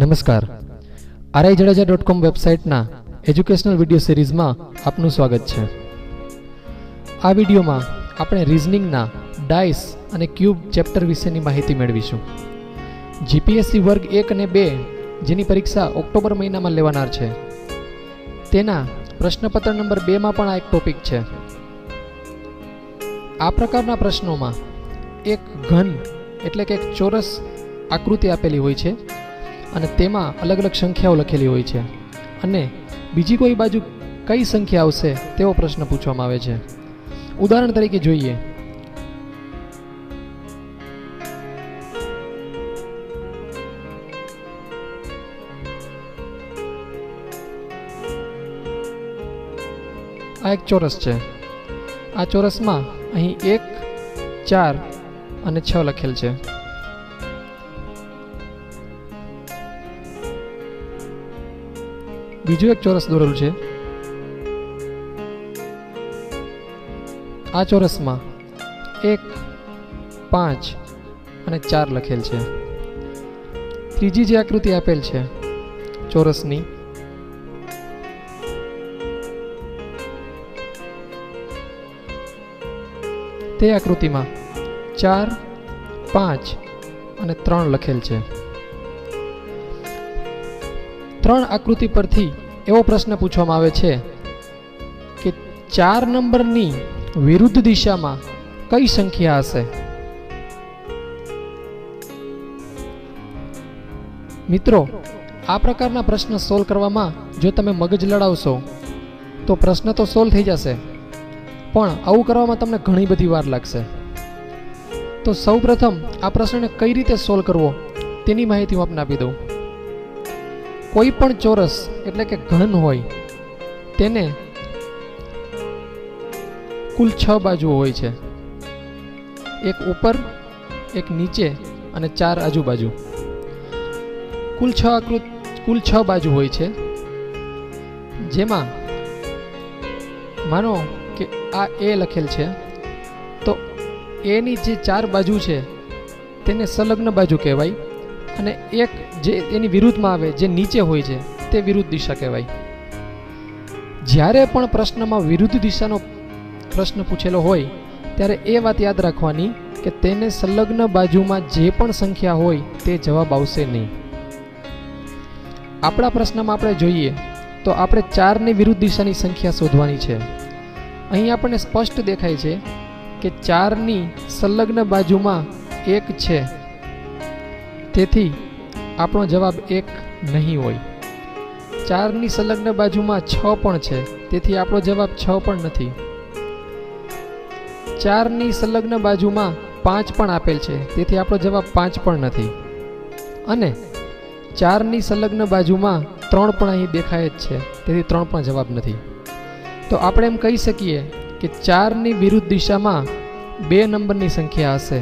નમસ્કાર, RIJadeja.com વેબસાઇટના educational video સિરીઝમાં આપનું સ્વાગત છે। આ વિડીયોમાં આપણે રીઝનિંગના ડાઇસ અને ક્યુબ ચેપ્ટર વિશેની માહિતી મેળવીશું। GPSC વર્ગ 1 અને 2 જેની પરીક્ષા ઓક્ટોબર મહિનામાં લેવાનાર છે, તેના પ્રશ્નપત્ર નંબર 2 માં પણ આ એક ટોપિક છે। આ પ્રકારના પ્રશ્નોમાં એક ઘન એટલે કે એક ચોરસ આકૃતિ આપેલી હોય છે અને તેમાં અલગ અલગ સંખ્યાઓ લખેલી હોય છે અને બીજી કોઈ બાજુ કઈ સંખ્યા આવશે તેવો પ્રશ્ન પૂછવામાં આવે છે। ઉદાહરણ તરીકે જોઈએ, આ એક ચોરસ છે। આ ચોરસમાં અહીં 1, 4 અને 6 લખેલ છે। બીજું એક ચોરસ દોરેલું છે। આ ચોરસમાં 1, 5 અને 4 લખેલ છે। ત્રીજી જે આકૃતિ આપેલ છે ચોરસની, તે આકૃતિમાં 4, 5 અને 3 લખેલ છે। 3 આકૃતિ પરથી એવો પ્રશ્ન પૂછવામાં આવે છે કે 4 નંબરની વિરુદ્ધ દિશામાં કઈ સંખ્યા હશે? મિત્રો, આ પ્રકારના પ્રશ્ન સોલ્વ કરવામાં જો તમે મગજ લડાવશો તો પ્રશ્ન તો સોલ્વ થઈ જશે, પણ આવું કરવામાં તમને ઘણી બધી વાર લાગશે। તો સૌપ્રથમ આ પ્રશ્નને કઈ રીતે સોલ્વ કરવો તેની માહિતી હું આપને આપી દઉં। કોઈ પણ ચોરસ એટલે કે ઘન હોય તેને કુલ 6 બાજુઓ હોય છે, એક ઉપર, એક નીચે અને 4 આજુબાજુ। કુલ 6 બાજુ હોય છે, જેમાં માનો કે આ A લખેલ છે તો A ની જે 4 બાજુ છે તેને સંલગ્ન બાજુ કહેવાય અને એક જે એની વિરુદ્ધમાં આવે જે નીચે હોય છે તે વિરુદ્ધ દિશા કહેવાય। જ્યારે પણ પ્રશ્નમાં વિરુદ્ધ દિશાનો પ્રશ્ન પૂછેલો હોય ત્યારે એ વાત યાદ રાખવાની કે તેને સંલગ્ન બાજુમાં જે પણ સંખ્યા હોય તે જવાબ આવશે નહીં। આપણા પ્રશ્નમાં આપણે જોઈએ તો આપણે 4 ની વિરુદ્ધ દિશાની સંખ્યા શોધવાની છે। અહીં આપણને સ્પષ્ટ દેખાય છે કે 4 ની સંલગ્ન બાજુમાં 1 છે, તેથી આપણો જવાબ 1 નહીં હોય। 4 ની સંલગ્ન બાજુમાં 6 પણ છે, તેથી આપણો જવાબ 6 પણ નથી। 4 ની સંલગ્ન બાજુમાં 5 પણ આપેલ છે, તેથી આપણો જવાબ 5 પણ નથી અને 4 ની સંલગ્ન બાજુમાં 3 પણ અહીં દેખાય જ છે, તેથી 3 પણ જવાબ નથી। તો આપણે એમ કહી શકીએ કે 4 ની વિરુદ્ધ દિશામાં 2 નંબરની સંખ્યા હશે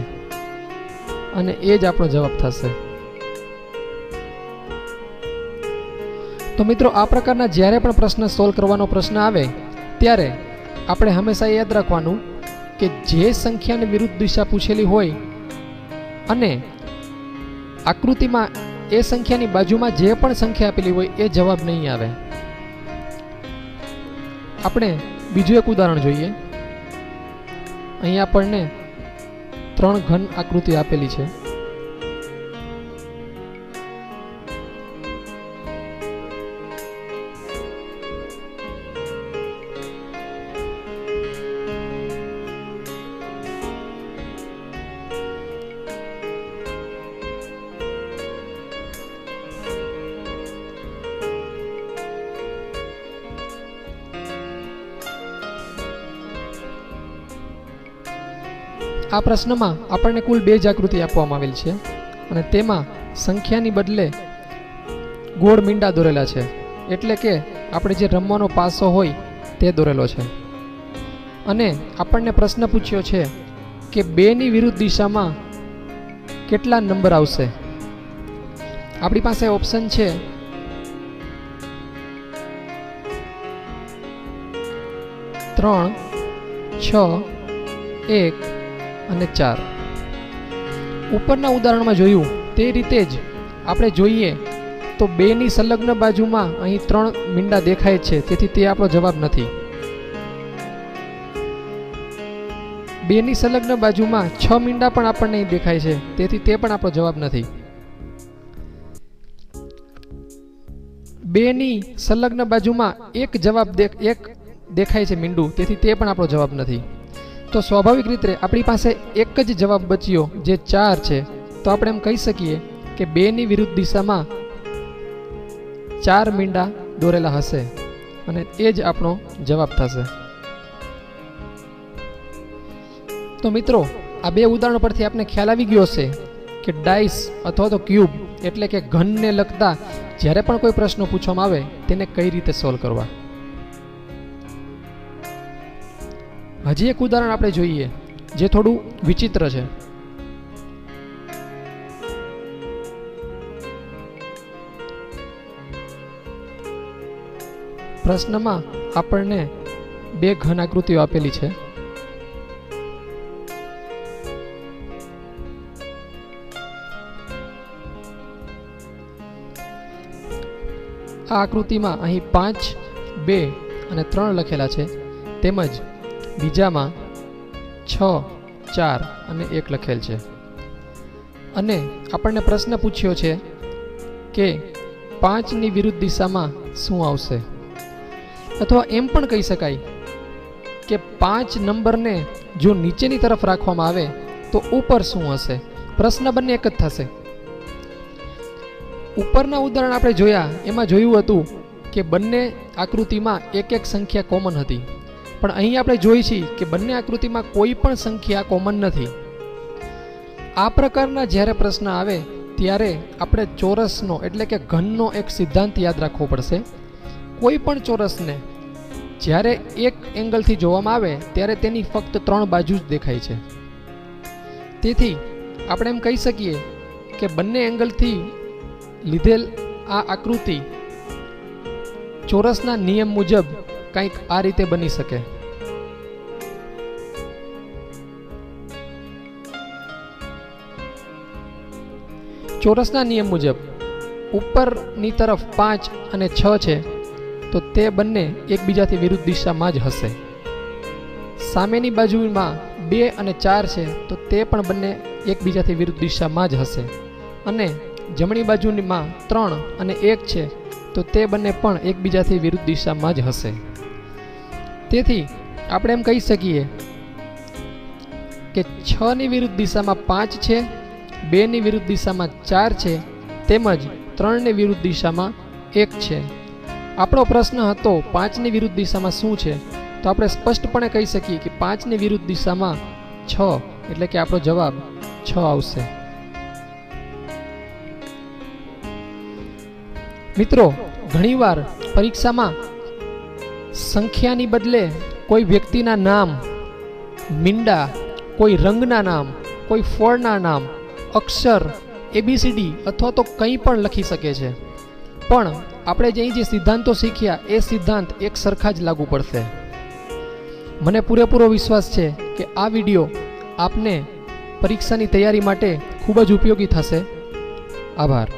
અને એ જ આપણો જવાબ થશે। તો મિત્રો, આ પ્રકારના જ્યારે પણ પ્રશ્ન સોલ્વ કરવાનો પ્રશ્ન આવે ત્યારે આપણે હંમેશા યાદ રાખવાનું કે જે સંખ્યાની વિરુદ્ધ દિશા પૂછેલી હોય અને આકૃતિમાં એ સંખ્યાની બાજુમાં જે પણ સંખ્યા આપેલી હોય એ જવાબ નહીં આવે। આપણે બીજું એક ઉદાહરણ જોઈએ। અહીં આપણને 3 ઘન આકૃતિ આપેલી છે। આ પ્રશ્નમાં આપણને કુલ 2 જ આકૃતિ આપવામાં આવેલ છે અને તેમાં સંખ્યાની બદલે ગોળ મીંડા દોરેલા છે, એટલે કે આપણે જે રમવાનો પાસો હોય તે દોરેલો છે અને આપણને પ્રશ્ન પૂછ્યો છે કે 2 ની વિરુદ્ધ દિશામાં કેટલા નંબર આવશે। આપણી પાસે ઓપ્શન છે 3, 6, 1 અને 4। ઉપરના ઉદાહરણમાં જોયું તે રીતે જ આપણે જોઈએ તો 2 ની સંલગ્ન બાજુમાં અહીં 3 મીંડા દેખાય છે, તેથી તે આપણો જવાબ નથી. 2 ની સંલગ્ન બાજુમાં 6 મીંડા પણ આપણને અહીં દેખાય છે, તેથી તે પણ આપણો જવાબ નથી. 2 ની સંલગ્ન બાજુમાં એક દેખાય છે મીંડું, તેથી તે પણ આપણો જવાબ નથી. તો સ્વાભાવિક રીતે આપણી પાસે એક જ જવાબ બચ્યો જે 4 છે. તો આપણે એમ કહી શકીએ કે 2 ની વિરુદ્ધ દિશામાં 4 મીંડા દોરેલા હશે અને એ જ આપણો જવાબ થશે. તો મિત્રો, આ 2 ઉદાહરણો પરથી આપણે ખ્યાલ આવી ગયો હશે કે ડાઇસ અથવા તો ક્યુબ એટલે કે ઘનને લગતા જ્યારે પણ કોઈ પ્રશ્નો પૂછવામાં આવે તેને કઈ રીતે સોલ્વ કરવા. હજી એક ઉદાહરણ આપણે જોઈએ જે થોડું વિચિત્ર છે. પ્રશ્નમાં આપણને 2 ઘન આકૃતિઓ આપેલી છે. આ આકૃતિમાં અહીં 5, 2 અને 3 લખેલા છે, તેમજ બીજામાં 6, 4 અને 1 લખેલ છે. અને આપણને પ્રશ્ન પૂછ્યો છે કે 5 ની વિરુદ્ધ દિશામાં શું આવશે, અથવા એમ પણ કહી શકાય કે 5 નંબરને જો નીચેની તરફ રાખવામાં આવે તો ઉપર શું હશે. પ્રશ્ન બંને એક જ થશે. ઉપરના ઉદાહરણ આપણે જોયા એમાં જોયું હતું કે બંને આકૃતિમાં એક સંખ્યા કોમન હતી, પણ અહીં આપણે જોઈ છીએ કે બંને આકૃતિમાં કોઈ પણ સંખ્યા કોમન નથી. આ પ્રકારના જ્યારે પ્રશ્ન આવે ત્યારે આપણે ચોરસનો એટલે કે ઘનનો એક સિદ્ધાંત યાદ રાખવો પડશે. કોઈ પણ ચોરસને જ્યારે એક એંગલથી જોવામાં આવે ત્યારે તેની ફક્ત 3 બાજુ જ દેખાય છે. તેથી આપણે એમ કહી શકીએ કે બંને એંગલથી લીધેલ આ આકૃતિ ચોરસના નિયમ મુજબ કંઈક આ રીતે બની શકે. ચોરસના નિયમ મુજબ ઉપરની તરફ 5 અને 6 છે, તો તે બંને એકબીજાથી વિરુદ્ધ દિશામાં જ હશે. સામેની બાજુમાં 2 અને 4 છે, તો તે પણ બંને એકબીજાથી વિરુદ્ધ દિશામાં જ હશે. અને જમણી બાજુમાં 3 અને 1 છે, તો તે બંને પણ એકબીજાથી વિરુદ્ધ દિશામાં જ હશે. તેથી આપણે એમ કહી શકીએ કે 6 ની વિરુદ્ધ દિશામાં 5 છે, 2 ની વિરુદ્ધ દિશામાં 4 છે, તેમજ 3 ની વિરુદ્ધ દિશામાં 1 છે. આપણો પ્રશ્ન હતો 5 ની વિરુદ્ધ દિશામાં શું છે, તો આપણે સ્પષ્ટપણે કહી શકીએ કે 5 ની વિરુદ્ધ દિશામાં 6 એટલે કે આપણો જવાબ 6 આવશે. મિત્રો, ઘણીવાર પરીક્ષામાં સંખ્યાની બદલે કોઈ વ્યક્તિના નામ, મીંડા, કોઈ રંગના નામ, કોઈ ફળના નામ, અક્ષર, ABCD અથવા તો કંઈ પણ લખી શકે છે. પણ આપણે જે સિદ્ધાંતો શીખ્યા એ સિદ્ધાંત એક સરખા જ લાગુ પડશે. મને પૂરેપૂરો વિશ્વાસ છે કે આ વિડીયો આપને પરીક્ષાની તૈયારી માટે ખૂબ જ ઉપયોગી થશે. આભાર.